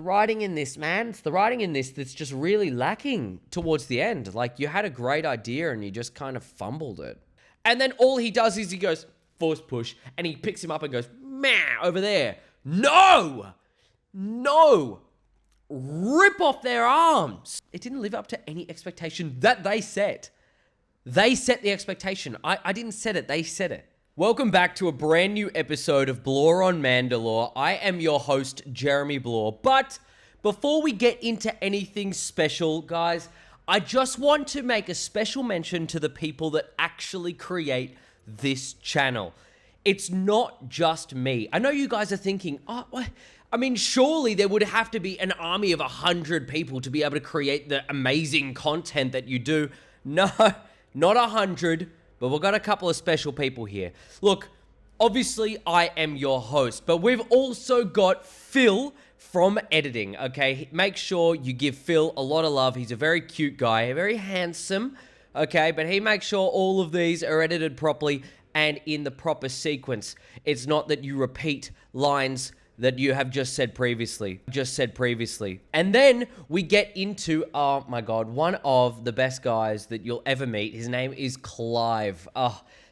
writing in this, man. It's the writing in this that's just really lacking towards the end. Like, you had a great idea and you just kind of fumbled it. And then all he does is he goes, force push, and he picks him up and goes, man, over there. No! No! Rip off their arms. It didn't live up to any expectation that they set. They set the expectation. I didn't set it. They set it. Welcome back to a brand new episode of Blore on Mandalore. I am your host, Jeremy Blore. But before we get into anything special, guys, I just want to make a special mention to the people that actually create this channel. It's not just me. I know you guys are thinking, oh, what? I mean, surely there would have to be an army of 100 people to be able to create the amazing content that you do. No, not 100. But we've got a couple of special people here. Look, obviously I am your host, but we've also got Phil from editing, okay? Make sure you give Phil a lot of love. He's a very cute guy, very handsome, okay? But he makes sure all of these are edited properly and in the proper sequence. It's not that you repeat lines that you have just said previously. And then we get into, oh my God, one of the best guys that you'll ever meet. His name is Clive.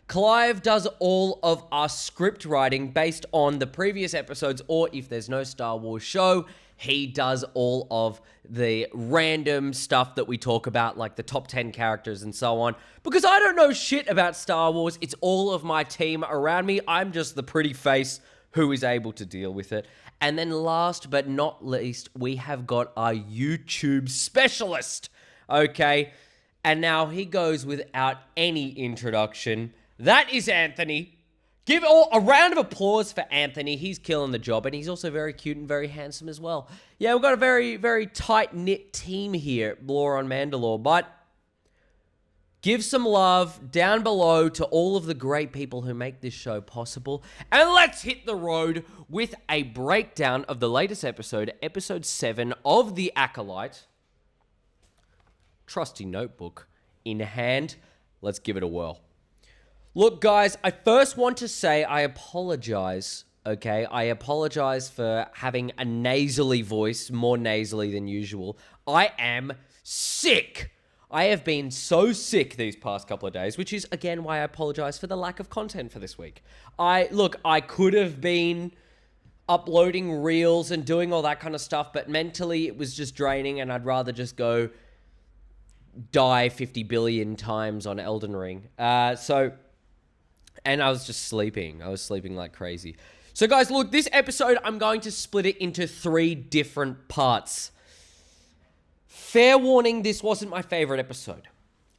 Clive does all of our script writing based on the previous episodes, or if there's no Star Wars show, he does all of the random stuff that we talk about, like the top 10 characters and so on. Because I don't know shit about Star Wars. It's all of my team around me. I'm just the pretty face who is able to deal with it. And then last but not least, we have got our YouTube specialist, okay? And now he goes without any introduction. That is Anthony. Give a round of applause for Anthony. He's killing the job, and he's also very cute and very handsome as well. Yeah, we've got a very, very tight-knit team here at Blore on Mandalore, but give some love down below to all of the great people who make this show possible. And let's hit the road with a breakdown of the latest episode, episode 7 of The Acolyte. Trusty notebook in hand. Let's give it a whirl. Look, guys, I first want to say I apologize, okay? I apologize for having a nasally voice, more nasally than usual. I am sick. I have been so sick these past couple of days, which is, again, why I apologize for the lack of content for this week. Look, I could have been uploading reels and doing all that kind of stuff, but mentally it was just draining, and I'd rather just go die 50 billion times on Elden Ring. And I was just sleeping. I was sleeping like crazy. So, guys, look, this episode, I'm going to split it into 3 different parts. Fair warning, this wasn't my favorite episode.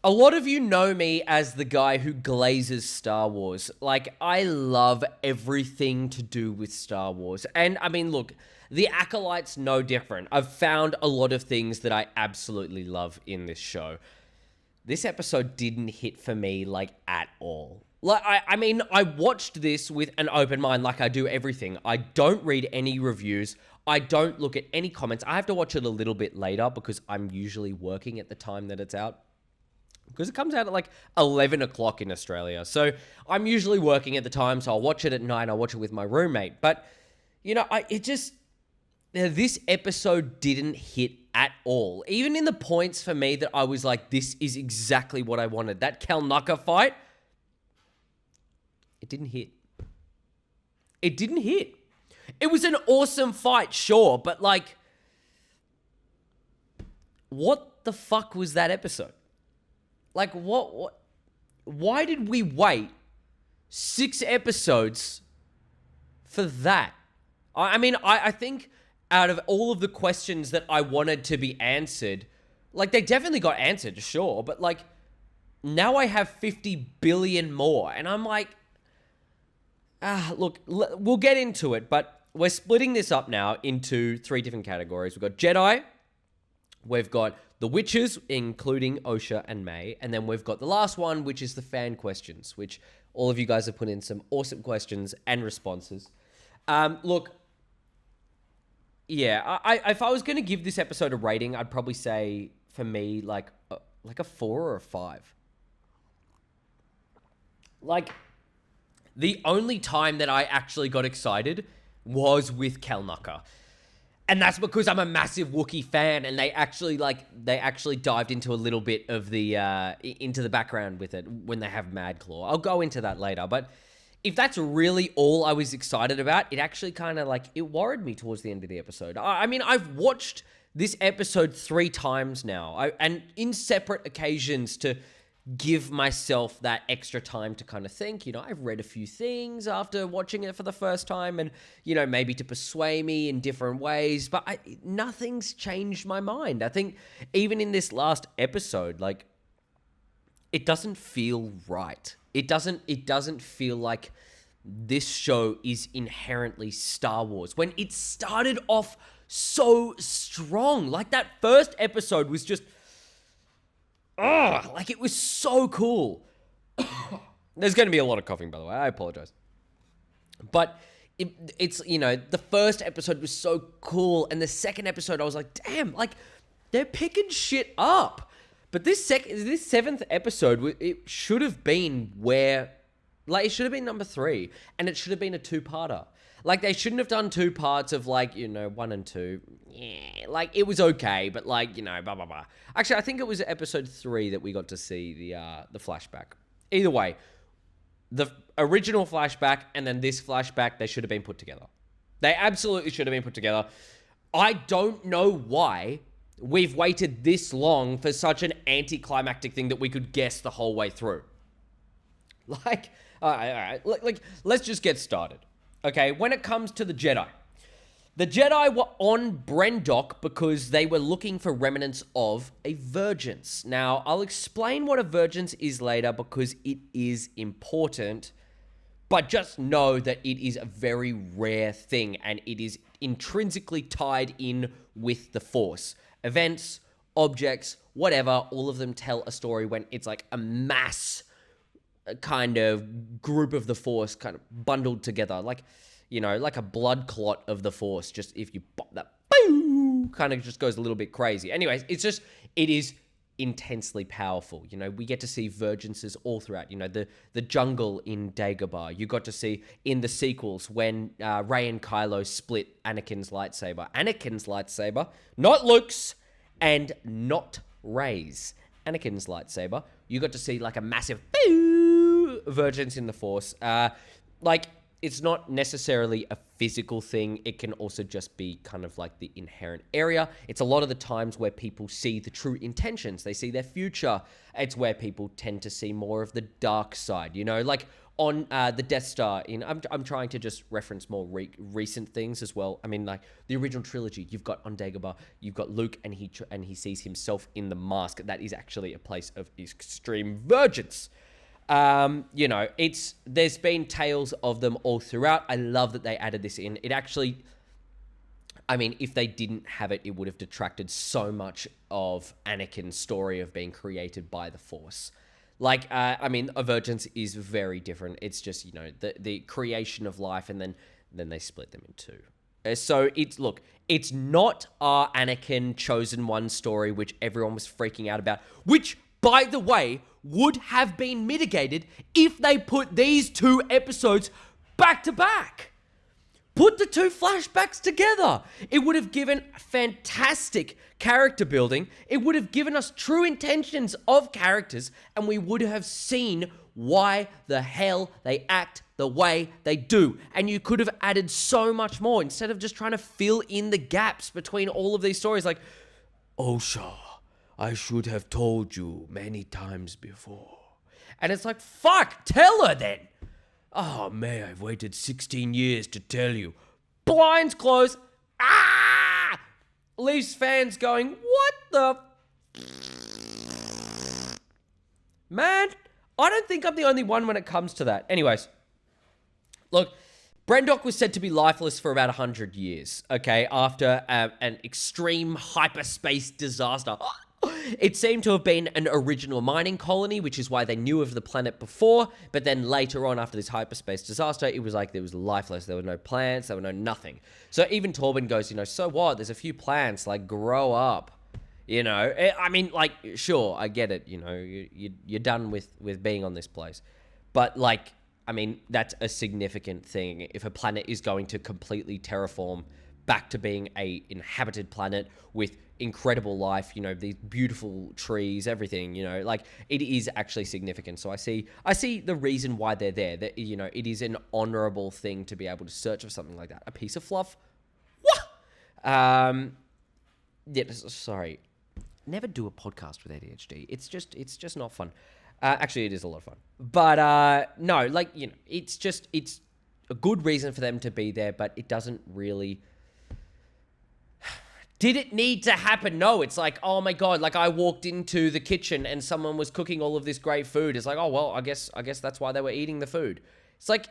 A lot of you know me as the guy who glazes Star Wars. Like, I love everything to do with Star Wars. And, I mean, look, The Acolyte's no different. I've found a lot of things that I absolutely love in this show. This episode didn't hit for me, like, at all. Like, I mean, I watched this with an open mind like I do everything. I don't read any reviews. I don't look at any comments. I have to watch it a little bit later because I'm usually working at the time that it's out. Because it comes out at like 11 o'clock in Australia. So I'm usually working at the time, so I'll watch it at night. I'll watch it with my roommate. But, you know, this episode didn't hit at all. Even in the points for me that I was like, this is exactly what I wanted. That Kalnucka fight, it didn't hit. It didn't hit. It was an awesome fight, sure, but like, what the fuck was that episode? Like, what? Why did we wait 6 episodes for that? I mean, I think out of all of the questions that I wanted to be answered, like, they definitely got answered, sure, but like, now I have 50 billion more, and I'm like, look, we'll get into it, but we're splitting this up now into 3 different categories. We've got Jedi, we've got the Witches, including Osha and May, and then we've got the last one, which is the fan questions, which all of you guys have put in some awesome questions and responses. Look, yeah, if I was going to give this episode a rating, I'd probably say, for me, like a 4 or a 5. Like, the only time that I actually got excited was with Kalnucka. And that's because I'm a massive Wookiee fan, and they actually dived into a little bit of the into the background with it when they have Mad Claw. I'll go into that later, but if that's really all I was excited about, it actually kind of like it worried me towards the end of the episode. I mean, I've watched this episode 3 times now, and in separate occasions to give myself that extra time to kind of think. I've read a few things after watching it for the first time, and maybe to persuade me in different ways, but nothing's changed my mind. I think even in this last episode, like, it doesn't feel right. It doesn't feel like this show is inherently Star Wars when it started off so strong. Like, that first episode was just like, it was so cool. There's going to be a lot of coughing, by the way. I apologize. But it's, the first episode was so cool. And the second episode, I was like, damn, like, they're picking shit up. But this 7th episode, it should have been it should have been number 3. And it should have been a 2-parter. Like, they shouldn't have done 2 parts of, like, 1 and 2. Yeah, like, it was okay, but, like, blah, blah, blah. Actually, I think it was episode 3 that we got to see the flashback. Either way, the original flashback and then this flashback, they should have been put together. They absolutely should have been put together. I don't know why we've waited this long for such an anticlimactic thing that we could guess the whole way through. Like, all right, like, let's just get started. Okay, when it comes to the Jedi were on Brendok because they were looking for remnants of a vergence. Now, I'll explain what a vergence is later because it is important, but just know that it is a very rare thing and it is intrinsically tied in with the Force. Events, objects, whatever, all of them tell a story when it's like a mass kind of group of the Force kind of bundled together, like a blood clot of the Force. Just if you pop that, boom, kind of just goes a little bit crazy. Anyways, it is intensely powerful. We get to see vergences all throughout. The jungle in Dagobah. You got to see in the sequels when Rey and Kylo split Anakin's lightsaber, not Luke's and not Rey's. Anakin's lightsaber. You got to see like a massive vergence in the Force. It's not necessarily a physical thing. It can also just be kind of like the inherent area. It's a lot of the times where people see the true intentions. They see their future. It's where people tend to see more of the dark side, like on the Death Star. I'm trying to just reference more recent things as well. I mean, like the original trilogy, you've got on Dagobah, you've got Luke and he sees himself in the mask. That is actually a place of extreme vergence. There's been tales of them all throughout. I love that they added this in. It actually, I mean, if they didn't have it, it would have detracted so much of Anakin's story of being created by the Force. Like, a vergence is very different. It's just, the creation of life, and then they split them in 2. So it's not our Anakin Chosen One story, which everyone was freaking out about, which, by the way, would have been mitigated if they put these 2 episodes back to back. Put the 2 flashbacks together. It would have given fantastic character building. It would have given us true intentions of characters, and we would have seen why the hell they act the way they do. And you could have added so much more instead of just trying to fill in the gaps between all of these stories. Like, Osha, I should have told you many times before. And it's like, fuck, tell her then. Oh, May, I've waited 16 years to tell you. Blinds closed. Ah! Leaves fans going, what the... Man, I don't think I'm the only one when it comes to that. Anyways, look, Brendok was said to be lifeless for about 100 years, okay, after an extreme hyperspace disaster. It seemed to have been an original mining colony, which is why they knew of the planet before, but then later on, after this hyperspace disaster, it was like there was lifeless. There were no plants, there were no nothing. So even Torben goes, so what? There's a few plants, like, grow up. I mean, like, sure, I get it, you're done with being on this place. But, like, I mean, that's a significant thing. If a planet is going to completely terraform, back to being a inhabited planet with incredible life, you know, these beautiful trees, everything, you know, like it is actually significant. So I see the reason why they're there, that, you know, it is an honorable thing to be able to search for something like that. A piece of fluff. What? Yeah, sorry. Never do a podcast with ADHD. It's just not fun. Actually, it is a lot of fun. But no, like, you know, it's a good reason for them to be there, but it doesn't really... Did it need to happen? No, it's like, oh my God, like I walked into the kitchen and someone was cooking all of this great food. It's like, oh, well, I guess that's why they were eating the food. It's like,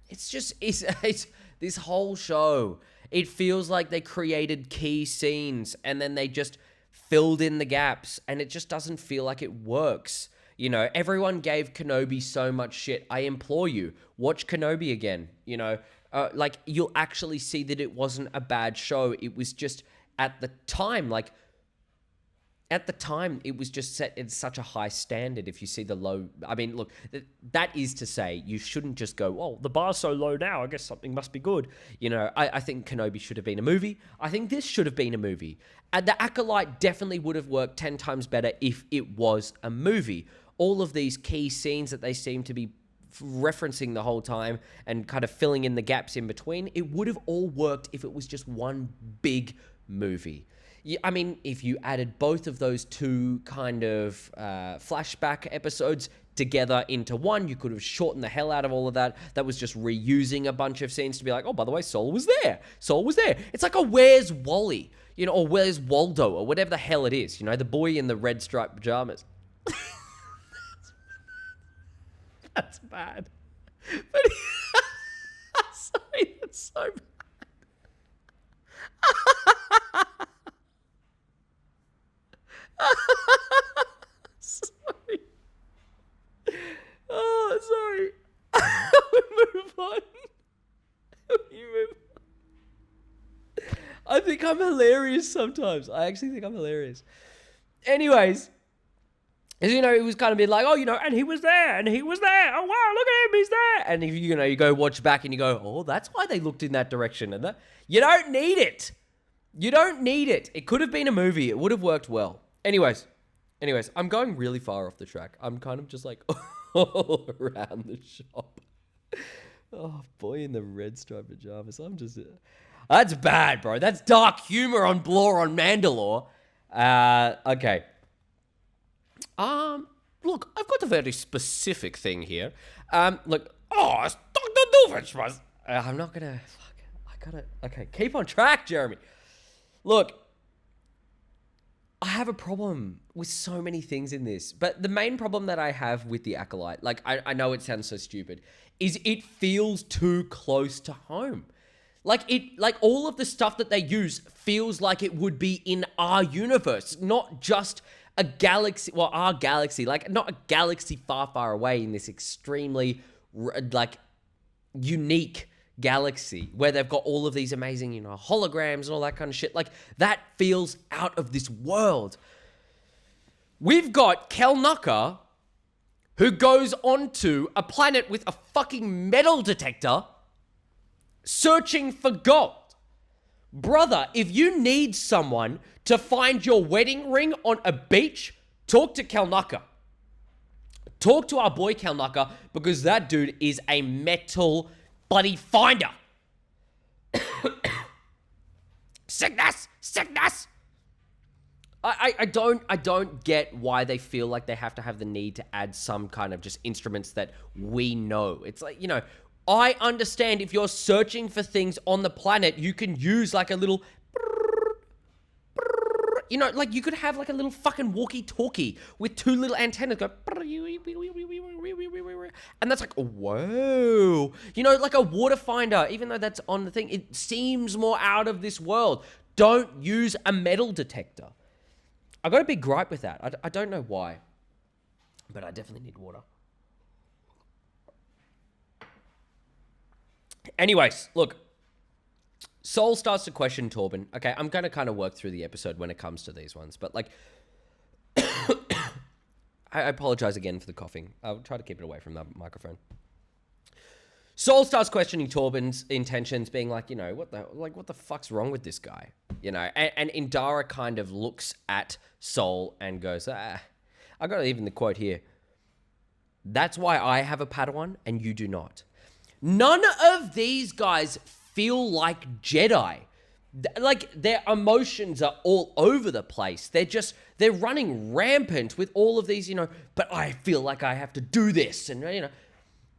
it's this whole show. It feels like they created key scenes and then they just filled in the gaps, and it just doesn't feel like it works. You know, everyone gave Kenobi so much shit. I implore you, watch Kenobi again, you know. Like, you'll actually see that it wasn't a bad show. It was just, at the time, it was just set at such a high standard. If you see the low... I mean, look, that is to say, you shouldn't just go, oh, the bar's so low now, I guess something must be good. You know, I think Kenobi should have been a movie. I think this should have been a movie. And the Acolyte definitely would have worked 10 times better if it was a movie. All of these key scenes that they seem to be referencing the whole time and kind of filling in the gaps in between, it would have all worked if it was just one big movie. I mean, if you added both of those two kind of flashback episodes together into one, you could have shortened the hell out of all of that. That was just reusing a bunch of scenes to be like, oh, by the way, Sol was there. Sol was there. It's like a Where's Wally, you know, or Where's Waldo, or whatever the hell it is, you know, the boy in the red striped pajamas. That's bad. But sorry, that's so bad. Sorry. Oh, sorry. Move on. You move on. I think I'm hilarious sometimes. I actually think I'm hilarious. Anyways. As you know, it was kind of been like, oh, you know, and he was there, and he was there. Oh, wow, look at him, he's there. And if you know, you go watch back and you go, oh, that's why they looked in that direction. And that, you don't need it. You don't need it. It could have been a movie. It would have worked well. Anyways, I'm going really far off the track. I'm kind of just like all around the shop. Oh, boy in the red striped pajamas. I'm just... That's bad, bro. That's dark humor on Blore on Mandalore. Okay. Look, I've got a very specific thing here. Look, oh, it's Dr. Doofenshmirtz. I'm not gonna, okay, keep on track, Jeremy. Look, I have a problem with so many things in this, but the main problem that I have with the Acolyte, like, I know it sounds so stupid, is it feels too close to home. Like all of the stuff that they use feels like it would be in our universe, not just a galaxy, well, our galaxy, like not a galaxy far, far away in this extremely, like, unique galaxy where they've got all of these amazing, you know, holograms and all that kind of shit. Like, that feels out of this world. We've got Kelnucker, who goes onto a planet with a fucking metal detector searching for gold. Brother, if you need someone to find your wedding ring on a beach, talk to Kelnucker. Talk to our boy Kelnucker, because that dude is a metal bloody finder. Sickness! I don't get why they feel like they have to have the need to add some kind of just instruments that we know. It's like, you know, I understand if you're searching for things on the planet, you can use like a little, you know, like you could have like a little fucking walkie-talkie with two little antennas go, and that's like, whoa. You know, like a water finder, even though that's on the thing, it seems more out of this world. Don't use a metal detector. I got a big gripe with that. I don't know why, but I definitely need water. Anyways, look, Sol starts to question Torben. Okay, I'm going to kind of work through the episode when it comes to these ones, but like, I apologize again for the coughing. I'll try to keep it away from the microphone. Saul starts questioning Torben's intentions, being like, what the fuck's wrong with this guy? And Indara kind of looks at Saul and goes, I got even the quote here. That's why I have a Padawan and you do not. None of these guys feel like Jedi. Like, their emotions are all over the place. They're running rampant with all of these, but I feel like I have to do this. And,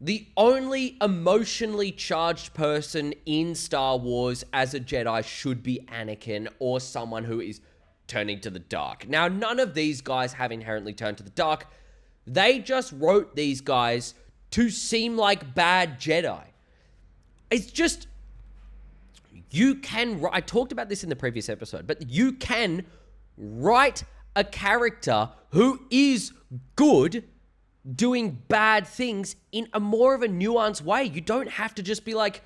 the only emotionally charged person in Star Wars as a Jedi should be Anakin or someone who is turning to the dark. Now, none of these guys have inherently turned to the dark. They just wrote these guys to seem like bad Jedi. It's just, I talked about this in the previous episode, but you can write a character who is good doing bad things in a more of a nuanced way. You don't have to just be like,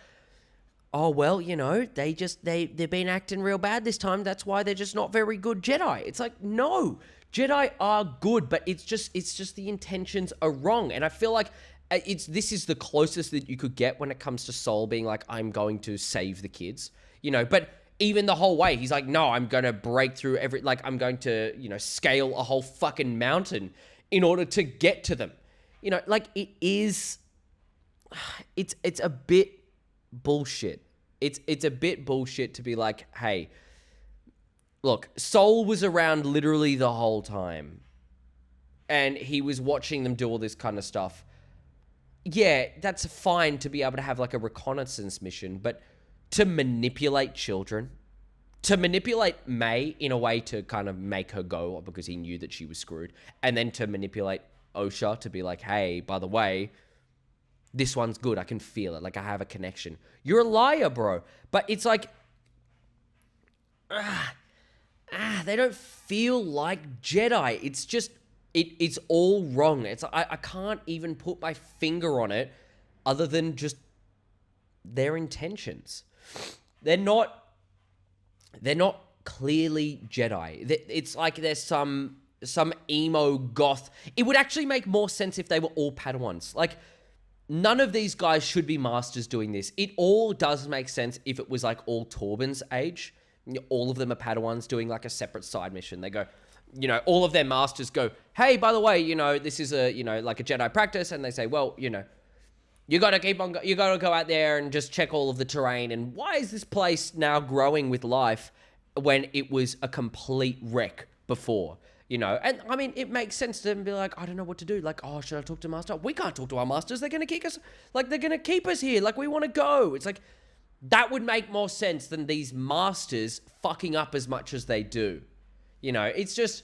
oh, well, they've been acting real bad this time. That's why they're just not very good Jedi. It's like, no, Jedi are good, but it's just the intentions are wrong. And I feel like this is the closest that you could get when it comes to Saul being like, I'm going to save the kids, but even the whole way, he's like, no, I'm going to break through I'm going to, scale a whole fucking mountain in order to get to them. It's a bit bullshit. It's a bit bullshit to be like, hey, look, Saul was around literally the whole time. And he was watching them do all this kind of stuff. Yeah, that's fine to be able to have like a reconnaissance mission, but to manipulate children, to manipulate May in a way to kind of make her go because he knew that she was screwed, and then to manipulate Osha to be like, hey, by the way, this one's good. I can feel it. Like, I have a connection. You're a liar, bro. But it's like, they don't feel like Jedi. It's just, it's all wrong. It's I can't even put my finger on it other than just their intentions. They're not clearly Jedi. It's like there's some emo goth. It would actually make more sense if they were all Padawans. Like, none of these guys should be masters doing this. It all does make sense if it was like all Torben's age. All of them are Padawans doing like a separate side mission. They go, all of their masters go, hey, by the way, this is a, like a Jedi practice. And they say, well, you got to go out there and just check all of the terrain. And why is this place now growing with life when it was a complete wreck before? And I mean, it makes sense to them be like, I don't know what to do. Like, oh, should I talk to Master? We can't talk to our masters. They're going to kick us. Like, they're going to keep us here. Like, we want to go. It's like, that would make more sense than these masters fucking up as much as they do. It's just,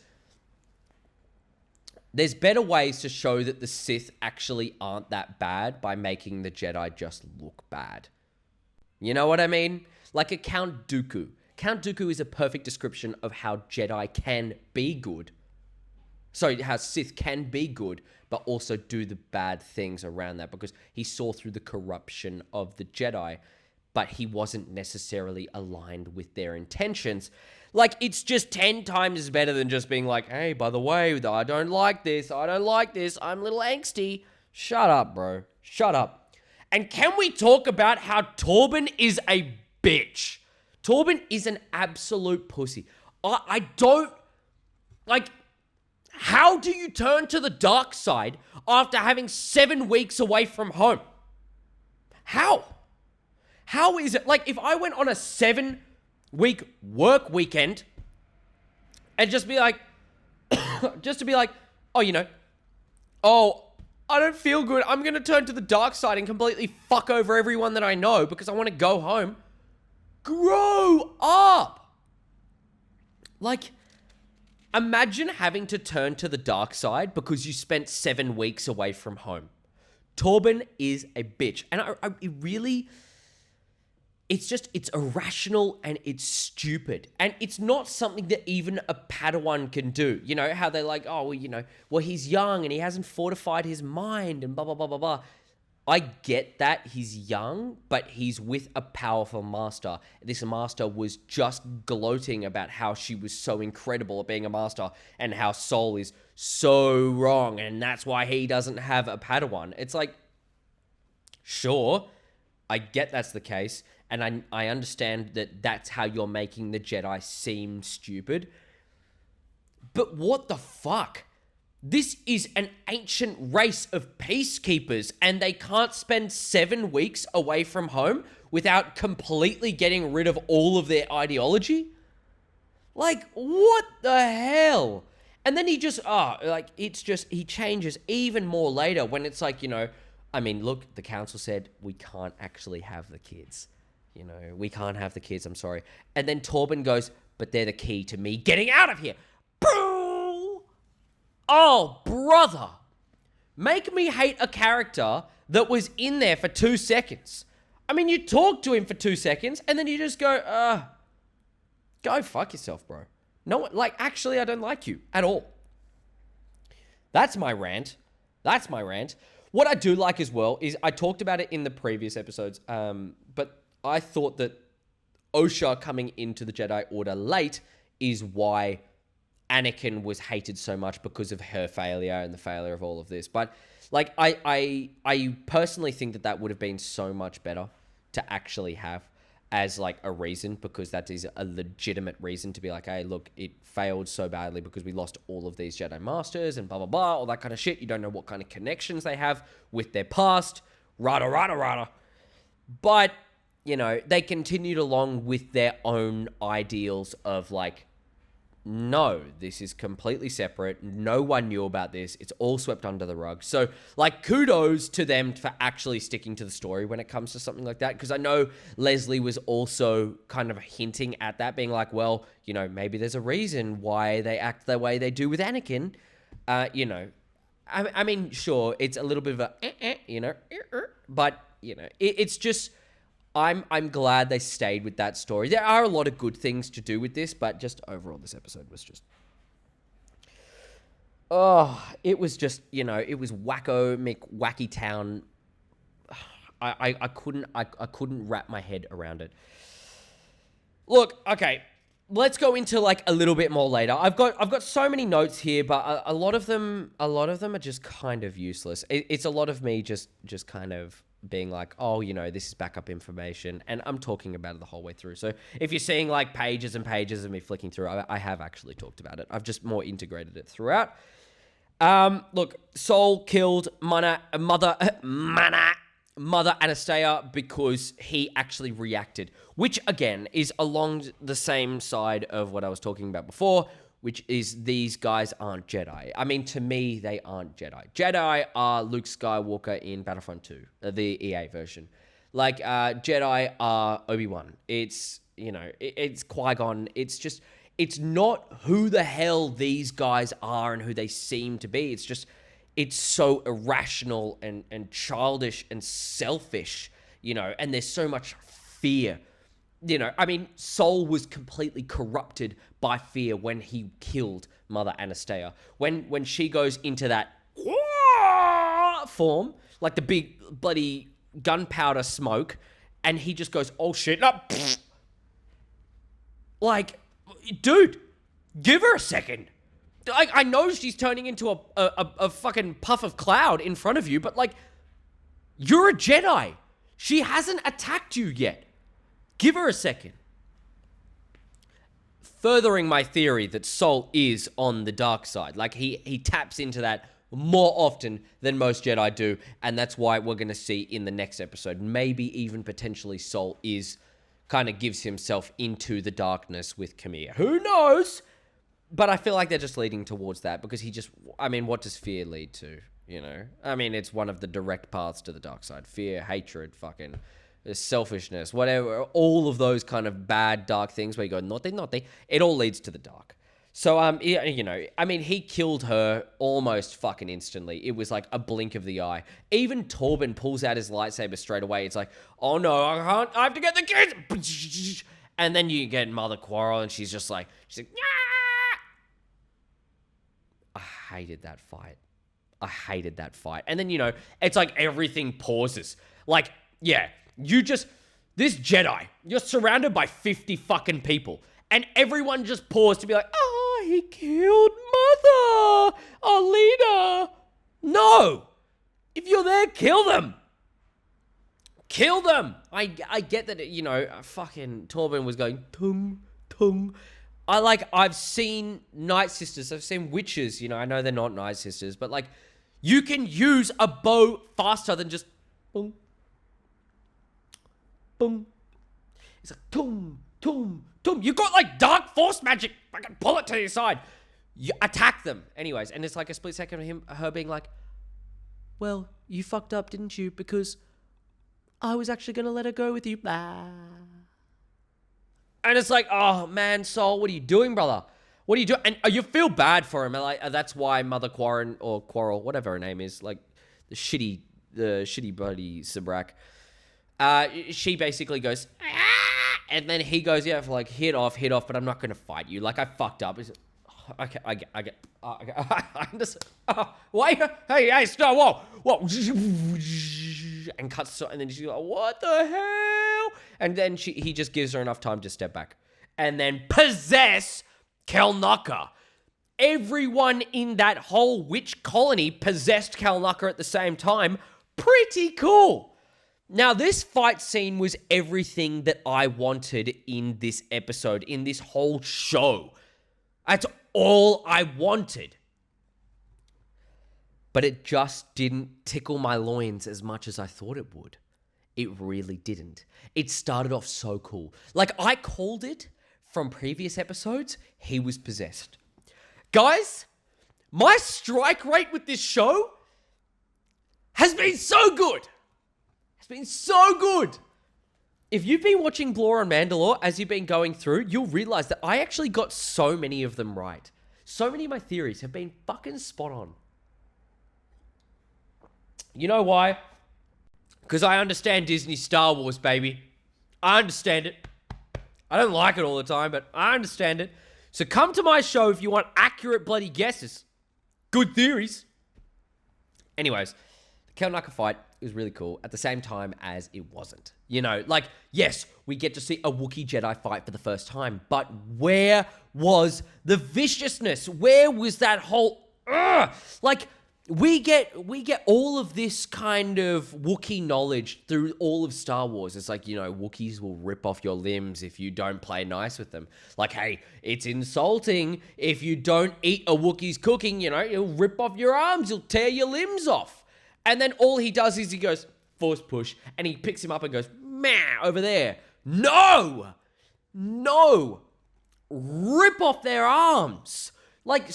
there's better ways to show that the Sith actually aren't that bad by making the Jedi just look bad. You know what I mean? Like a Count Dooku. Count Dooku is a perfect description of how Jedi can be good. So how Sith can be good, but also do the bad things around that, because he saw through the corruption of the Jedi, but he wasn't necessarily aligned with their intentions. Like, it's just 10 times better than just being like, hey, by the way, I don't like this. I'm a little angsty. Shut up, bro. Shut up. And can we talk about how Torben is a bitch? Torben is an absolute pussy. I don't, like, how do you turn to the dark side after having 7 weeks away from home? How? How is it? Like, if I went on a 7-week work weekend and just be like, oh, I don't feel good. I'm going to turn to the dark side and completely fuck over everyone that I know because I want to go home. Grow up. Like, imagine having to turn to the dark side because you spent 7 weeks away from home. Torben is a bitch. And it really, it's irrational and it's stupid. And it's not something that even a Padawan can do. You know, how they're like, oh, well, he's young and he hasn't fortified his mind and blah, blah, blah, blah, blah. I get that he's young, but he's with a powerful master. This master was just gloating about how she was so incredible at being a master and how Saul is so wrong, and that's why he doesn't have a Padawan. It's like, sure, I get that's the case, and I understand that that's how you're making the Jedi seem stupid. But what the fuck? This is an ancient race of peacekeepers, and they can't spend 7 weeks away from home without completely getting rid of all of their ideology? Like, what the hell? And then he just, he changes even more later when it's like, I mean, look, the council said we can't actually have the kids. We can't have the kids, I'm sorry. And then Torben goes, but they're the key to me getting out of here. Bro! Oh, brother. Make me hate a character that was in there for 2 seconds. I mean, you talk to him for 2 seconds, and then you just go, go fuck yourself, bro. No, actually, I don't like you at all. That's my rant. What I do like as well is I talked about it in the previous episodes, but I thought that Osha coming into the Jedi Order late is why Anakin was hated so much because of her failure and the failure of all of this. But I personally think that would have been so much better to actually have as a reason, because that is a legitimate reason to be like, hey, look, it failed so badly because we lost all of these Jedi Masters and blah, blah, blah, all that kind of shit. You don't know what kind of connections they have with their past. Rada. But, they continued along with their own ideals of no, this is completely separate. No one knew about this. It's all swept under the rug. So, kudos to them for actually sticking to the story when it comes to something like that. Because I know Leslie was also kind of hinting at that, being like, well, maybe there's a reason why they act the way they do with Anakin. I mean, sure, it's a little bit of a, but, it's just... I'm glad they stayed with that story. There are a lot of good things to do with this, but just overall, this episode was just... it was just, it was wacko, wacky town. I couldn't wrap my head around it. Look, okay, let's go into a little bit more later. I've got so many notes here, but a lot of them are just kind of useless. It's a lot of me just kind of being like, oh, this is backup information, and I'm talking about it the whole way through. So if you're seeing pages and pages of me flicking through, I have actually talked about it. I've just more integrated it throughout. Look, Saul killed Mother Anastasia because he actually reacted, which again is along the same side of what I was talking about before, which is these guys aren't Jedi. I mean, to me, they aren't Jedi. Jedi are Luke Skywalker in Battlefront 2, the EA version. Jedi are Obi-Wan. It's, it's Qui-Gon. It's just, it's not who the hell these guys are and who they seem to be. It's just, it's so irrational and childish and selfish, and there's so much fear. I mean, Saul was completely corrupted by fear when he killed Mother Anastasia. When she goes into that form, the big bloody gunpowder smoke, and he just goes, oh shit, no. Dude, give her a second. I know she's turning into a fucking puff of cloud in front of you, but you're a Jedi. She hasn't attacked you yet. Give her a second. Furthering my theory that Saul is on the dark side. He taps into that more often than most Jedi do, and that's why we're going to see in the next episode. Maybe even potentially Saul kind of gives himself into the darkness with Camilla. Who knows? But I feel like they're just leading towards that because what does fear lead to? I mean, it's one of the direct paths to the dark side. Fear, hatred, fucking... selfishness, whatever, all of those kind of bad, dark things where you go, naughty, it all leads to the dark. So, he killed her almost fucking instantly. It was a blink of the eye. Even Torben pulls out his lightsaber straight away. It's oh no, I have to get the kids. And then you get Mother Quarrel and she's like, Nyah! I hated that fight. And then, it's everything pauses. Yeah. This Jedi, you're surrounded by 50 fucking people, and everyone just paused to be like, oh, he killed Mother, our leader. No! If you're there, kill them. Kill them! I get that, you know, fucking Torben was going, tung, tung. I've seen Night Sisters, I've seen witches, you know, I know they're not Night Sisters, but like, you can use a bow faster than just boom, boom. It's like, tung, tung, tung. You got like dark force magic. I can pull it to your side. You attack them. Anyways, and it's like a split second of her being like, well, you fucked up, didn't you? Because I was actually going to let her go with you. Blah. And it's like, oh, man, Sol, what are you doing, brother? What are you doing? And you feel bad for him. Like, that's why Mother Quarren, or Quarrel, whatever her name is, like, the shitty buddy Sabrak, she basically goes, ah! And then he goes, yeah, for like, hit off, but I'm not going to fight you. Like, I fucked up. Okay, I get, I understand. Why? Hey, stop, whoa. And cuts, and then she's like, what the hell? And then he just gives her enough time to step back. And then possess Kelnucker. Everyone in that whole witch colony possessed Kelnucker at the same time. Pretty cool. Now, this fight scene was everything that I wanted in this episode, in this whole show. That's all I wanted. But it just didn't tickle my loins as much as I thought it would. It really didn't. It started off so cool. Like, I called it from previous episodes, he was possessed. Guys, my strike rate with this show has been so good. It's been so good. If you've been watching Blore and Mandalore as you've been going through, you'll realize that I actually got so many of them right. So many of my theories have been fucking spot on. You know why? Because I understand Disney Star Wars, baby. I understand it. I don't like it all the time, but I understand it. So come to my show if you want accurate bloody guesses. Good theories. Anyways, the Kelnucker fight was really cool at the same time as it wasn't. You know, like, yes, we get to see a Wookiee Jedi fight for the first time, but where was the viciousness? Where was that whole... Like... We get all of this kind of Wookiee knowledge through all of Star Wars. It's like, you know, Wookiees will rip off your limbs if you don't play nice with them. Like, hey, it's insulting if you don't eat a Wookiee's cooking, you know, he'll rip off your arms, he'll tear your limbs off. And then all he does is he goes, force push, and he picks him up and goes, meh, over there. No! Rip off their arms. Like,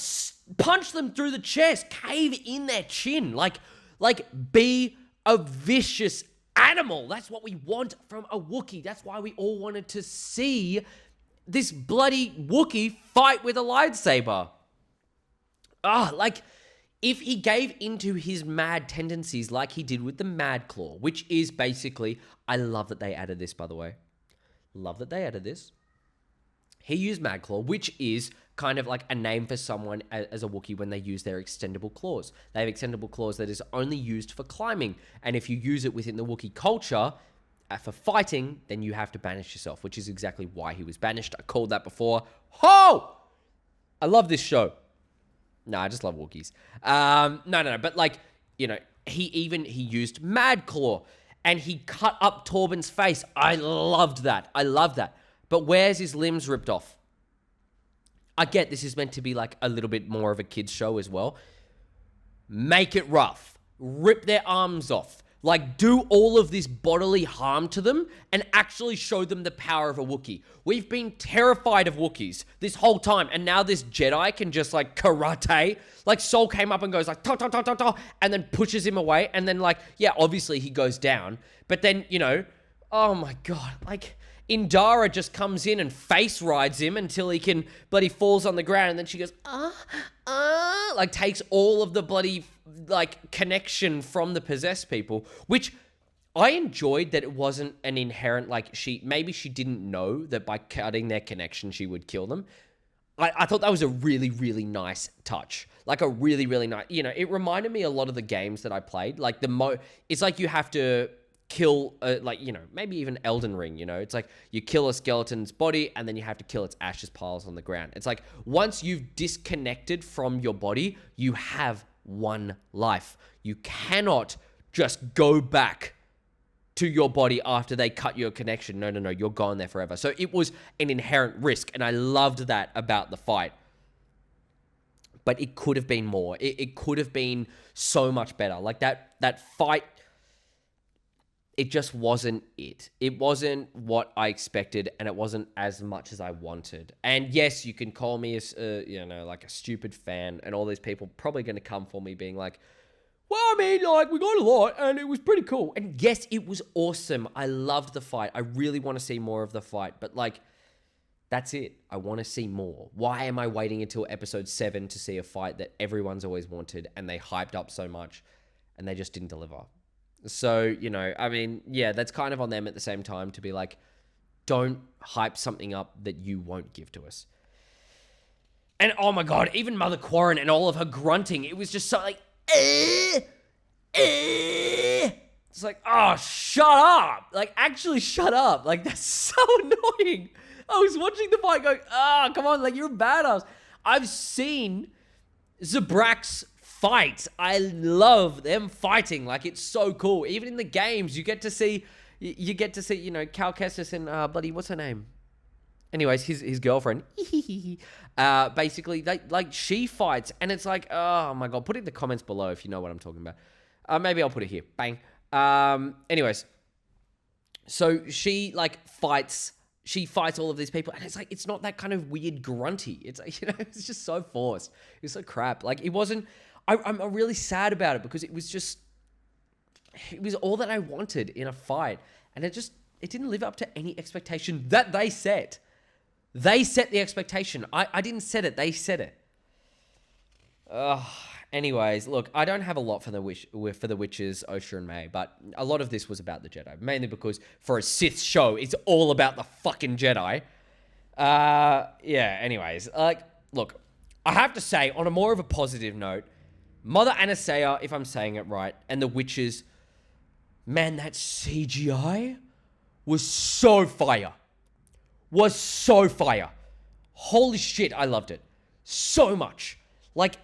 punch them through the chest, cave in their chin, like be a vicious animal. That's what we want from a Wookiee. That's why we all wanted to see this bloody Wookiee fight with a lightsaber. Like, if he gave into his mad tendencies like he did with the Mad Claw, which is basically, I love that they added this, by the way. Love that they added this. He used Mad Claw, which is kind of like a name for someone as a Wookiee when they use their extendable claws. They have extendable claws that is only used for climbing. And if you use it within the Wookiee culture for fighting, then you have to banish yourself, which is exactly why he was banished. I called that before. Ho! I love this show. No, I just love Wookiees. No. But like, you know, he used Mad Claw and he cut up Torben's face. I loved that. But where's his limbs ripped off? I get this is meant to be like a little bit more of a kid's show as well. Make it rough. Rip their arms off. Like, do all of this bodily harm to them and actually show them the power of a Wookiee. We've been terrified of Wookiees this whole time, and now this Jedi can just, like, karate. Like, Sol came up and goes, like, ta, and then pushes him away, and then, like, yeah, obviously he goes down. But then, you know, oh my God, like... Indara just comes in and face rides him until he falls on the ground, and then she goes, like takes all of the bloody, like, connection from the possessed people, which I enjoyed that it wasn't an inherent, like, maybe she didn't know that by cutting their connection, she would kill them. I thought that was a really, really nice touch. Like a really, really nice, you know, it reminded me a lot of the games that I played. Like it's like you have to kill, like, you know, maybe even Elden Ring, you know, it's like you kill a skeleton's body and then you have to kill its ashes piles on the ground. It's like once you've disconnected from your body, you have one life. You cannot just go back to your body after they cut your connection. No, you're gone there forever. So it was an inherent risk, and I loved that about the fight. But it could have been more. It could have been so much better. Like that fight, it just wasn't it. It wasn't what I expected, and it wasn't as much as I wanted. And yes, you can call me like a stupid fan, and all these people probably going to come for me being like, well, I mean, like, we got a lot, and it was pretty cool. And yes, it was awesome. I loved the fight. I really want to see more of the fight. But, like, that's it. I want to see more. Why am I waiting until episode 7 to see a fight that everyone's always wanted, and they hyped up so much, and they just didn't deliver? So, I mean, yeah, that's kind of on them at the same time to be like, don't hype something up that you won't give to us. And, oh my God, even Mother Quarren and all of her grunting, it was just so, like, it's like, oh, shut up. Like, actually shut up. Like, that's so annoying. I was watching the fight going, come on, like, you're a badass. I've seen Zabrax fight. I love them fighting. Like, it's so cool. Even in the games, you get to see, Cal Kestis and bloody, what's her name? Anyways, his girlfriend, basically, she fights, and it's like, oh my God, put it in the comments below if you know what I'm talking about. Maybe I'll put it here. Bang. Anyways, so she, fights all of these people, and it's like, it's not that kind of weird grunty. It's like, it's just so forced. It was so crap. Like, it wasn't, I'm really sad about it because it was all that I wanted in a fight, and it didn't live up to any expectation that they set. They set the expectation. I didn't set it. They set it. Anyways, look, I don't have a lot for the witches, Osha and May, but a lot of this was about the Jedi, mainly because for a Sith show, it's all about the fucking Jedi. Anyways, look, I have to say, on a more of a positive note, Mother Anastasia, if I'm saying it right, and the witches, man, that CGI was so fire. Holy shit, I loved it so much. Like,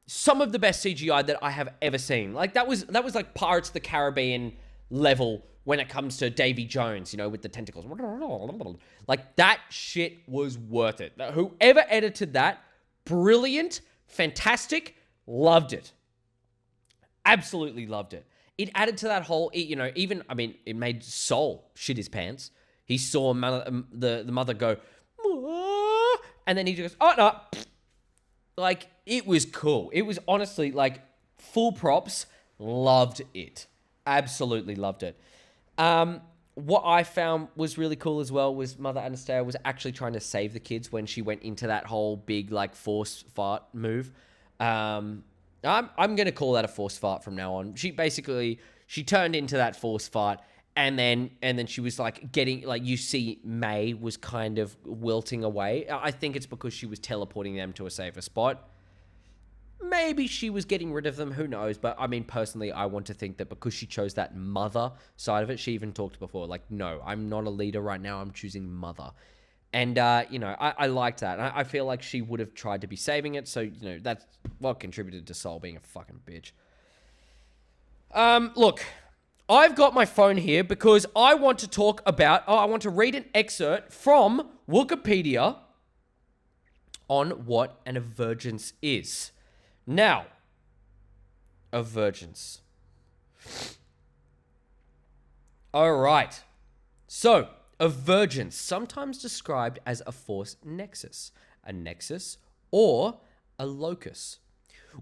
some of the best CGI that I have ever seen. Like, that was like Pirates of the Caribbean level when it comes to Davy Jones, with the tentacles. Like, that shit was worth it. Whoever edited that, brilliant, fantastic, loved it. Absolutely loved it. It added to that whole, it made Sol shit his pants. He saw the mother go, and then he just goes, oh, no. Like, it was cool. It was honestly, like, full props. Loved it. Absolutely loved it. What I found was really cool as well was Mother Anastasia was actually trying to save the kids when she went into that whole big, like, force fart move. I'm going to call that a force fart from now on. She turned into that force fart, and then she was like getting, like, you see May was kind of wilting away. I think it's because she was teleporting them to a safer spot. Maybe she was getting rid of them, who knows? But I mean, personally, I want to think that because she chose that mother side of it, she even talked before, like, no, I'm not a leader right now, I'm choosing mother. And, I liked that. I feel like she would have tried to be saving it, so, that's what contributed to Sol being a fucking bitch. Look, I've got my phone here because I want to read an excerpt from Wikipedia on what an avergence is. Now, avergence. All right. So, avergence, sometimes described as a force nexus, or a locus,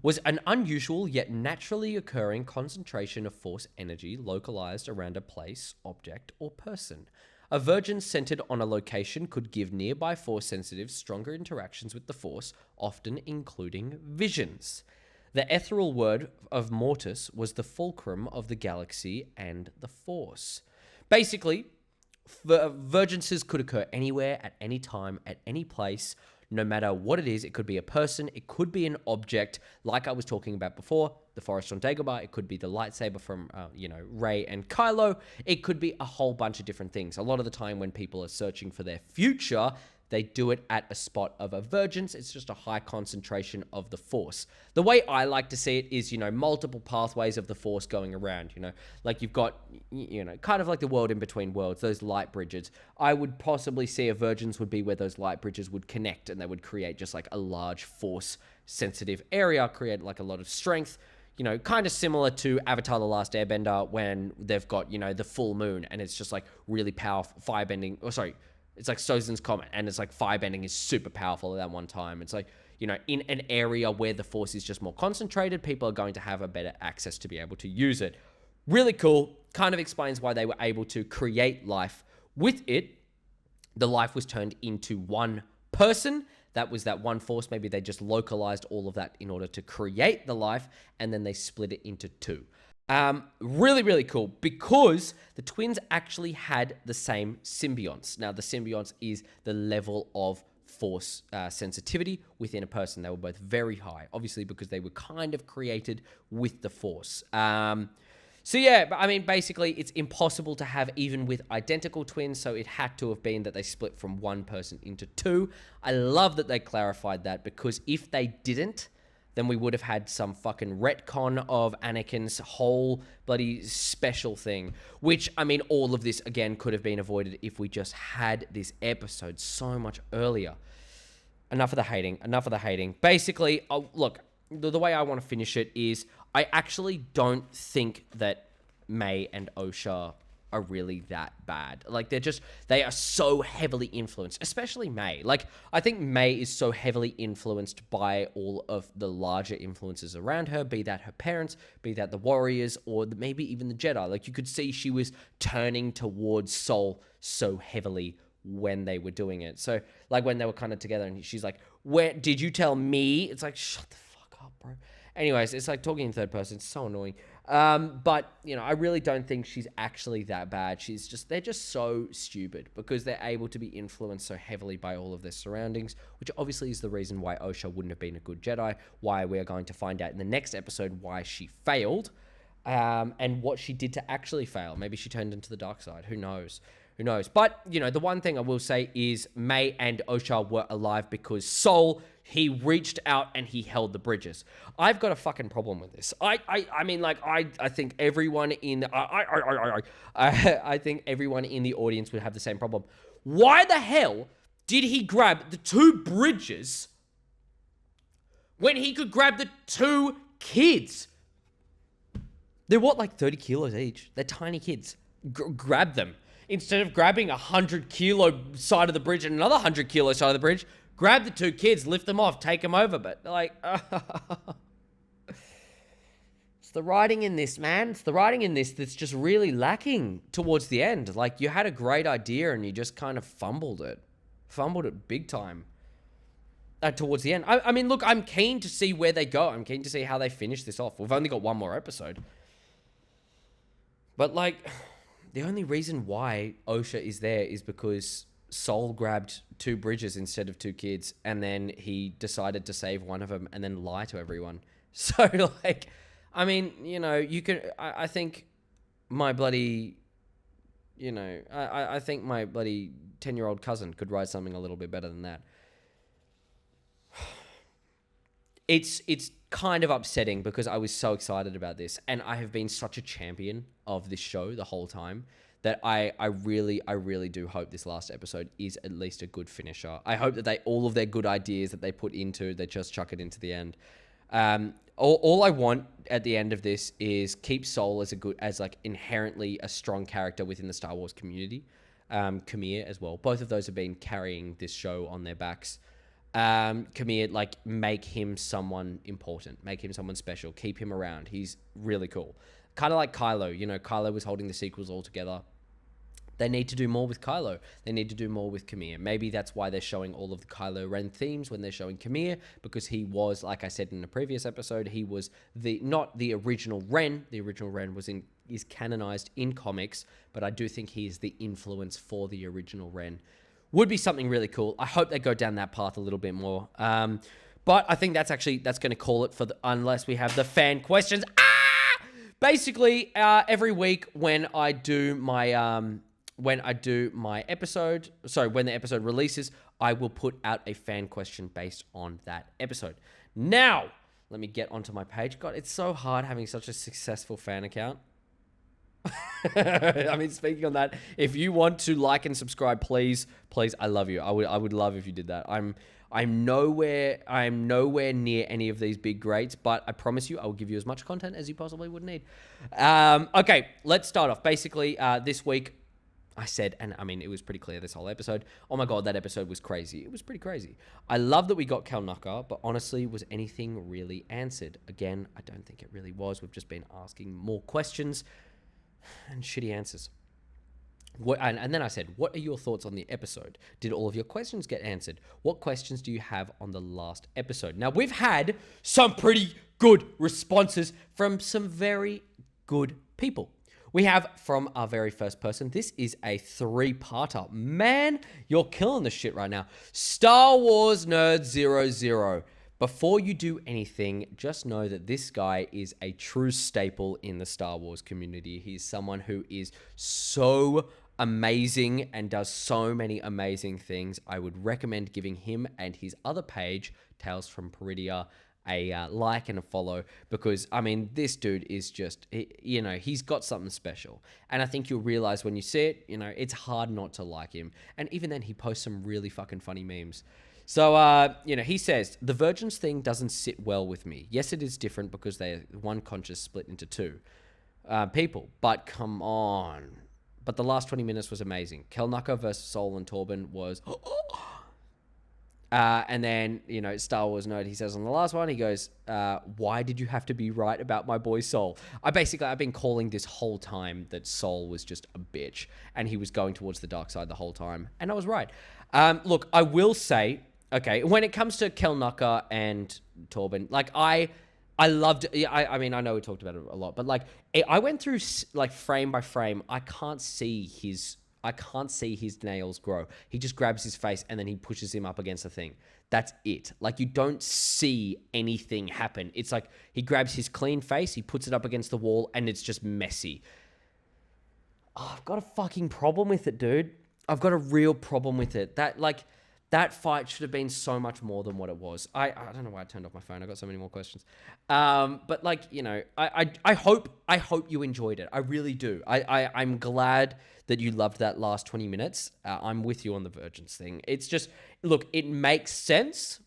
was an unusual yet naturally occurring concentration of force energy localized around a place, object, or person. Avergence centered on a location could give nearby force sensitives stronger interactions with the force, often including visions. The ethereal word of mortis was the fulcrum of the galaxy and the force. Basically, avergences could occur anywhere, at any time, at any place, no matter what it is. It could be a person, it could be an object, like I was talking about before, the forest on Dagobah, it could be the lightsaber from, Rey and Kylo, it could be a whole bunch of different things. A lot of the time when people are searching for their future, they do it at a spot of avergence. It's just a high concentration of the force. The way I like to see it is, multiple pathways of the force going around, like you've got, kind of like the world in between worlds, those light bridges. I would possibly see avergence would be where those light bridges would connect and they would create just like a large force sensitive area, create like a lot of strength, kind of similar to Avatar: The Last Airbender when they've got, the full moon and it's just like really powerful firebending. It's like Sozin's Comet and it's like firebending is super powerful at that one time. It's like, in an area where the force is just more concentrated, people are going to have a better access to be able to use it. Really cool. Kind of explains why they were able to create life with it. The life was turned into one person. That was that one force. Maybe they just localized all of that in order to create the life, and then they split it into two. Really, really cool because the twins actually had the same symbionts. Now, the symbionts is the level of force sensitivity within a person. They were both very high, obviously, because they were kind of created with the force. So yeah, basically it's impossible to have even with identical twins, so it had to have been that they split from one person into two. I love that they clarified that because if they didn't, then we would have had some fucking retcon of Anakin's whole bloody special thing, which, all of this, again, could have been avoided if we just had this episode so much earlier. Enough of the hating. Basically, look, the way I want to finish it is I actually don't think that May and Osha are really that bad. Like, they are so heavily influenced, especially May. Like, I think May is so heavily influenced by all of the larger influences around her, be that her parents, be that the warriors, or maybe even the Jedi. Like, you could see she was turning towards Sol so heavily when they were doing it. So, like, when they were kind of together and she's like, where did you tell me? It's like, shut the fuck up, bro. Anyways, it's like talking in third person. It's so annoying. But, I really don't think she's actually that bad. They're just so stupid because they're able to be influenced so heavily by all of their surroundings, which obviously is the reason why Osha wouldn't have been a good Jedi, why we're going to find out in the next episode why she failed, and what she did to actually fail. Maybe she turned into the dark side. Who knows? But, the one ththing I will say is May and Osha were alive because Sol, he reached out and he held the bridges. I've got a fucking problem with this. I think everyone I think everyone in the audience would have the same problem. Why the hell did he grab the two bridges when he could grab the two kids? They're what, like 30 kilos each? They're tiny kids. Grab them. Instead of grabbing 100-kilo side of the bridge and another 100-kilo side of the bridge, grab the two kids, lift them off, take them over. But, it's the writing in this, man. It's the writing in this that's just really lacking towards the end. Like, you had a great idea and you just kind of fumbled it. Fumbled it big time. Towards the end. Look, I'm keen to see where they go. I'm keen to see how they finish this off. We've only got one more episode. But, the only reason why Osha is there is because Sol grabbed two bridges instead of two kids, and then he decided to save one of them and then lie to everyone. So, you can... I think my bloody... I think my bloody 10-year-old cousin could write something a little bit better than that. It's kind of upsetting because I was so excited about this, and I have been such a champion of this show the whole time that I really do hope this last episode is at least a good finisher. I hope that all of their good ideas that they put into, they just chuck it into the end. All I want at the end of this is keep Sol as inherently a strong character within the Star Wars community. Kamir as well. Both of those have been carrying this show on their backs. Kamir, make him someone important, make him someone special, keep him around. He's really cool. Kind of like Kylo. Kylo was holding the sequels all together. They need to do more with Kylo. They need to do more with Kamir. Maybe that's why they're showing all of the Kylo Ren themes when they're showing Kamir, because he was, like I said in the previous episode, he was not the original Ren. The original Ren is canonized in comics, but I do think he is the influence for the original Ren. Would be something really cool. I hope they go down that path a little bit more. But I think that's going to call it unless we have the fan questions. Basically, every week when I do my when I do my episode, when the episode releases, I will put out a fan question based on that episode. Now, let me get onto my page. God, it's so hard having such a successful fan account. I mean, speaking on that, if you want to like and subscribe, please, I love you. I would love if you did that. I'm nowhere near any of these big greats, but I promise you, I will give you as much content as you possibly would need. Okay, let's start off. Basically, this week, I said, and I mean, it was pretty clear this whole episode. Oh my God, that episode was crazy. It was pretty crazy. I love that we got Kalnucker, but honestly, was anything really answered? Again, I don't think it really was. We've just been asking more questions and shitty answers. And then I said, what are your thoughts on the episode? Did all of your questions get answered? What questions do you have on the last episode? Now, we've had some pretty good responses from some very good people. We have from our very first person. This is a 3-parter. Man, you're killing the shit right now. Star Wars Nerd 00. Before you do anything, just know that this guy is a true staple in the Star Wars community. He's someone who is so amazing and does so many amazing things. I would recommend giving him and his other page, Tales from Peridia, a like and a follow, because I mean, this dude is just, he's got something special. And I think you'll realize when you see it, it's hard not to like him. And even then, he posts some really fucking funny memes. So, he says, the Virgins thing doesn't sit well with me. Yes, it is different because they're one conscious split into two people, but come on. But the last 20 minutes was amazing. Kelnucker versus Sol and Torben was... and then, Star Wars Nerd, he says on the last one, he goes, why did you have to be right about my boy Sol? I've been calling this whole time that Sol was just a bitch and he was going towards the dark side the whole time. And I was right. Look, I will say, okay, when it comes to Kelnucker and Torben, like I loved it. I mean, I know we talked about it a lot, but like I went through like frame by frame. I can't see his nails grow. He just grabs his face and then he pushes him up against the thing. That's it. Like, you don't see anything happen. It's like he grabs his clean face, he puts it up against the wall, and it's just messy. Oh, I've got a fucking problem with it, dude. I've got a real problem with it. That fight should have been so much more than what it was. I don't know why I turned off my phone. I got so many more questions. But I hope you enjoyed it. I really do. I'm glad that you loved that last 20 minutes. I'm with you on the Virgins thing. It's just, look, it makes sense,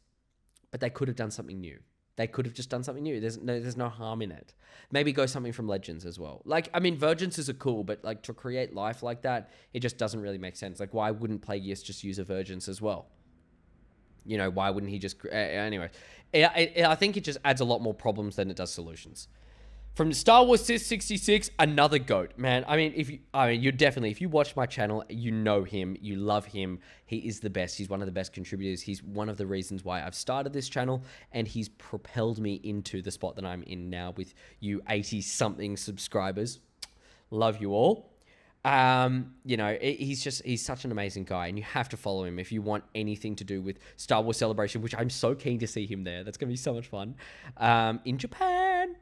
but they could have done something new. They could have just done something new. There's no harm in it. Maybe go something from Legends as well. Like, I mean, Virgins are cool, but like to create life like that, it just doesn't really make sense. Like, why wouldn't Plagueis just use a Virgins as well? Why wouldn't he just... anyway, I think it just adds a lot more problems than it does solutions. From Star Wars Sis 66, another GOAT, man. I mean, if you watch my channel, you know him, you love him. He is the best. He's one of the best contributors. He's one of the reasons why I've started this channel, and he's propelled me into the spot that I'm in now with you 80-something subscribers. Love you all. He's such an amazing guy, and you have to follow him if you want anything to do with Star Wars Celebration, which I'm so keen to see him there. That's gonna be so much fun. In Japan.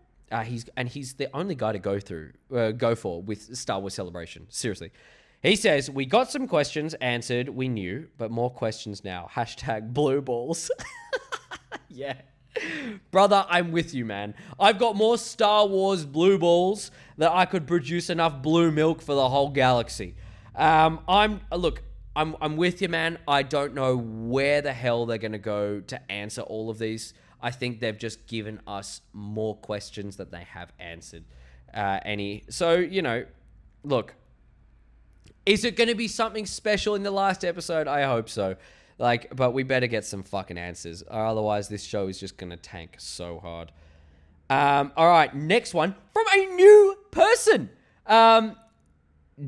He's the only guy to go for with Star Wars Celebration. Seriously. He says, we got some questions answered, we knew, but more questions now. # blue balls. Yeah. Brother, I'm with you, man. I've got more Star Wars blue balls that I could produce enough blue milk for the whole galaxy. I'm with you, man. I don't know where the hell they're going to go to answer all of these. I think they've just given us more questions that they have answered. Look, is it going to be something special in the last episode? I hope so. But we better get some fucking answers, or otherwise this show is just going to tank so hard. All right, next one from a new person.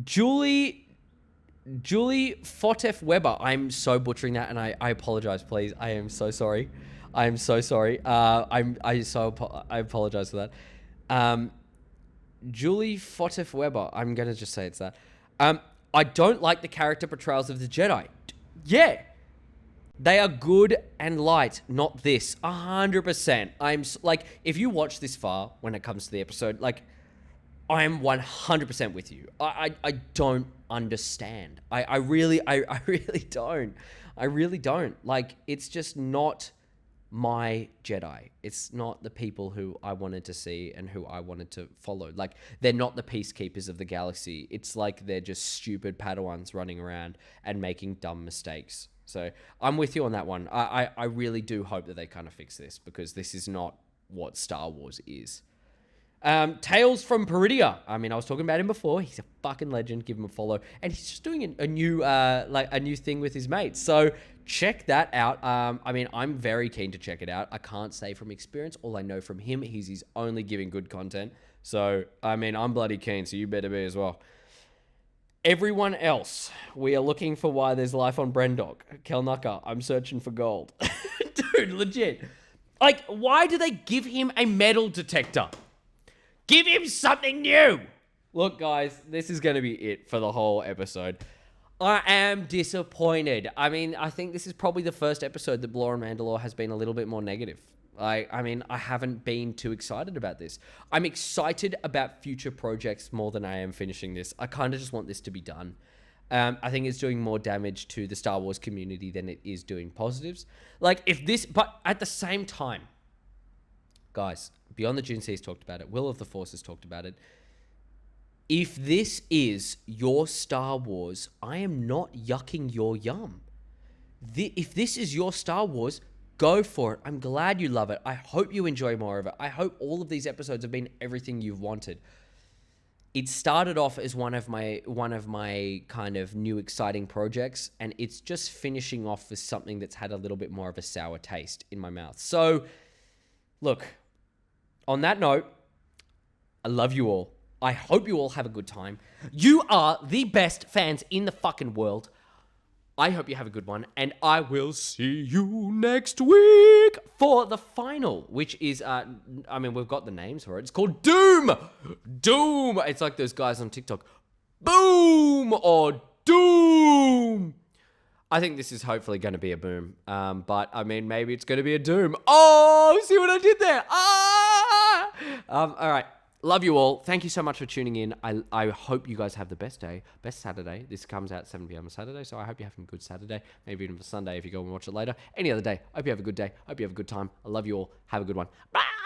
Julie Fotef Weber. I'm so butchering that, and I apologize, please. I am so sorry. I am so sorry. I apologize for that. Julie Fotef Weber. I'm going to just say it's that. I don't like the character portrayals of the Jedi. Yeah. They are good and light, not this. 100%. I'm like, if you watch this far when it comes to the episode, like, I am 100% with you. I don't understand. I really don't. I really don't. Like, it's just not my Jedi. It's not the people who I wanted to see and who I wanted to follow. Like, they're not the peacekeepers of the galaxy. It's like they're just stupid Padawans running around and making dumb mistakes. So I'm with you on that one. I really do hope that they kind of fix this, because this is not what Star Wars is. Tales from Peridia. I mean, I was talking about him before. He's a fucking legend. Give him a follow. And he's just doing a new thing with his mates. So check that out. I mean, I'm very keen to check it out. I can't say from experience. All I know from him, he's only giving good content. So, I mean, I'm bloody keen, so you better be as well. Everyone else, we are looking for why there's life on Brendok. Kelnucker, I'm searching for gold. Dude, legit. Like, why do they give him a metal detector? Give him something new. Look, guys, this is going to be it for the whole episode. I am disappointed. I mean, I think this is probably the first episode that Blore and Mandalore has been a little bit more negative. I mean, I haven't been too excited about this. I'm excited about future projects more than I am finishing this. I kind of just want this to be done. I think it's doing more damage to the Star Wars community than it is doing positives. Like, but at the same time, guys, Beyond the Dune Seas talked about it. Will of the Force has talked about it. If this is your Star Wars, I am not yucking your yum. If this is your Star Wars, go for it. I'm glad you love it. I hope you enjoy more of it. I hope all of these episodes have been everything you've wanted. It started off as one of my kind of new exciting projects, and it's just finishing off with something that's had a little bit more of a sour taste in my mouth. So, look, on that note, I love you all. I hope you all have a good time. You are the best fans in the fucking world. I hope you have a good one, and I will see you next week for the final, which is, I mean, we've got the names for it. It's called Doom! Doom! It's like those guys on TikTok. Boom! Or Doom! I think this is hopefully going to be a boom, but, I mean, maybe it's going to be a doom. Oh, see what I did there? All right. Love you all. Thank you so much for tuning in. I hope you guys have the best day, best Saturday. This comes out 7 p.m. on Saturday, so I hope you're having a good Saturday. Maybe even for Sunday if you go and watch it later. Any other day. I hope you have a good day. I hope you have a good time. I love you all. Have a good one. Bye!